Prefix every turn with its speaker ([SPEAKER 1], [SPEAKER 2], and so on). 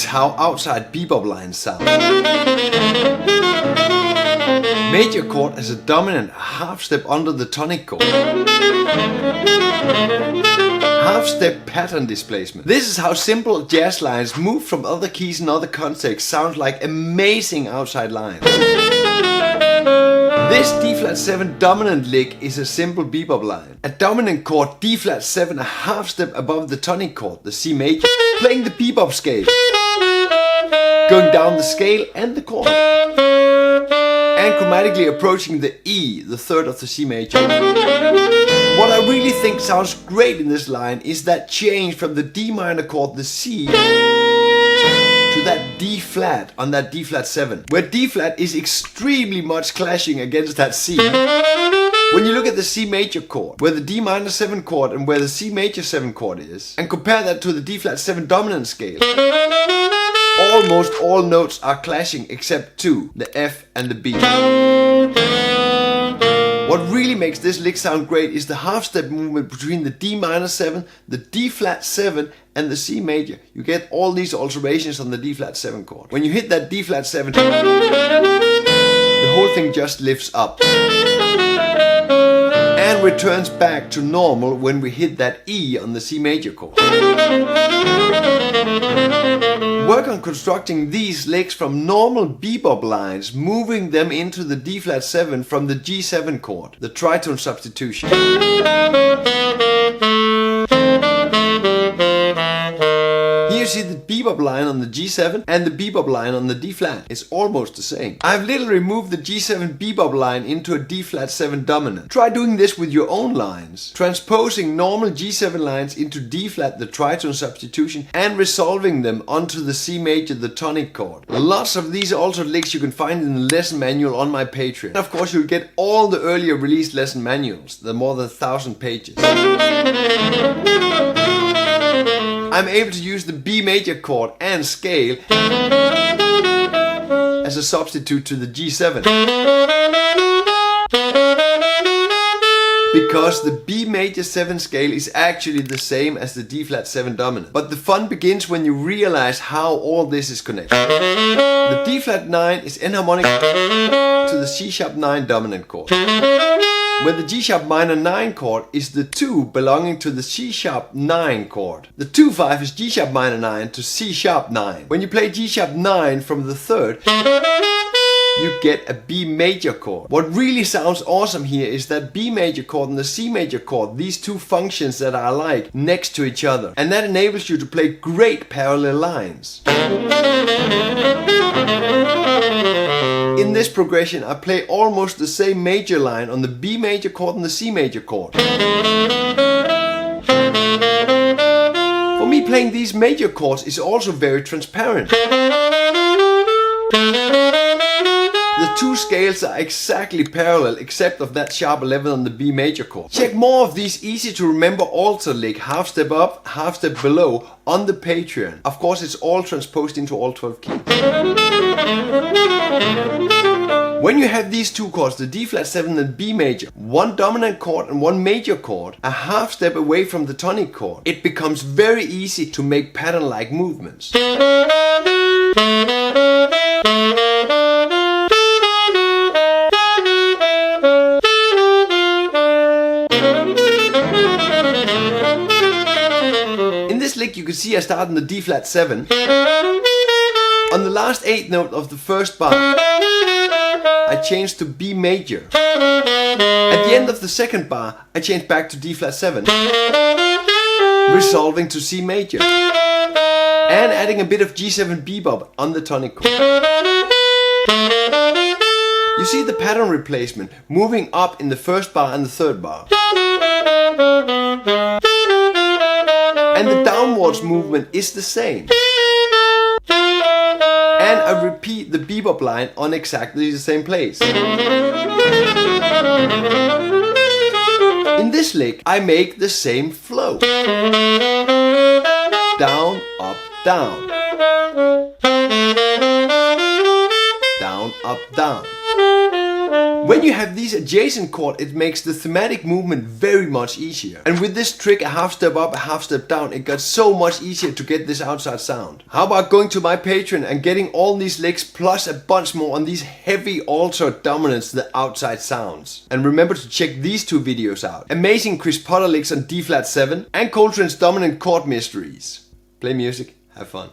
[SPEAKER 1] how outside bebop lines sound. Major chord as a dominant half step under the tonic chord. Half step pattern displacement. This is how simple jazz lines moved from other keys and other contexts sound like amazing outside lines. This D-flat-7 dominant lick is a simple bebop line. A dominant chord D-flat-7 a half step above the tonic chord, the C major, playing the bebop scale, going down the scale and the chord, and chromatically approaching the E, the third of the C major. What I really think sounds great in this line is that change from the D minor chord, the C, to that D flat on that D-flat-7, where D flat is extremely much clashing against that C. When you look at the C major chord, where the D minor 7 chord and where the C major 7 chord is, and compare that to the D-flat-7 dominant scale, almost all notes are clashing except two, the F and the B. What really makes this lick sound great is the half step movement between the D minor 7, the D-flat-7 and the C major. You get all these alterations on the D-flat-7 chord. When you hit that D-flat-7, the whole thing just lifts up and returns back to normal when we hit that E on the C major chord. Work on constructing these licks from normal bebop lines, moving them into the D-flat-7 from the G7 chord, the tritone substitution. Here you see the bebop line on the G7 and the bebop line on the D-flat. It's almost the same. I've literally moved the G7 bebop line into a D-flat-7 dominant. Try doing this with your own lines, transposing normal G7 lines into D-flat, the tritone substitution, and resolving them onto the C major, the tonic chord. Lots of these altered licks you can find in the lesson manual on my Patreon. And of course you'll get all the earlier released lesson manuals, the more than 1,000 pages. I'm able to use the B major chord and scale as a substitute to the G7. Because the B major 7 scale is actually the same as the D-flat-7 dominant. But the fun begins when you realize how all this is connected. The D-flat-9 is enharmonic to the C-sharp-9 dominant chord, where the G-sharp minor 9 chord is the 2 belonging to the C-sharp 9 chord. The 2-5 is G-sharp minor 9 to C-sharp 9. When you play G-sharp 9 from the 3rd, you get a B major chord. What really sounds awesome here is that B major chord and the C major chord, these two functions that are alike next to each other. And that enables you to play great parallel lines. In this progression, I play almost the same major line on the B major chord and the C major chord. For me, playing these major chords is also very transparent. The two scales are exactly parallel except of that sharp 11 on the B major chord. Check more of these easy to remember alter lick, half step up, half step below on the Patreon. Of course it's all transposed into all 12 keys. When you have these two chords, the D-flat-7 and B major, one dominant chord and one major chord, a half step away from the tonic chord, it becomes very easy to make pattern-like movements. You can see I start in the D-flat-7. On the last 8th note of the first bar, I change to B major. At the end of the second bar, I change back to D-flat-7, resolving to C major, and adding a bit of G7 bebop on the tonic chord. You see the pattern replacement moving up in the first bar and the third bar. And the downwards movement is the same. And I repeat the bebop line on exactly the same place. In this lick, I make the same flow. Down, up, down. Down, up, down. When you have these adjacent chords, it makes the thematic movement very much easier. And with this trick, a half step up, a half step down, it got so much easier to get this outside sound. How about going to my Patreon and getting all these licks plus a bunch more on these heavy alto dominants, the outside sounds. And remember to check these two videos out. Amazing Chris Potter licks on D flat 7 and Coltrane's dominant chord mysteries. Play music, have fun.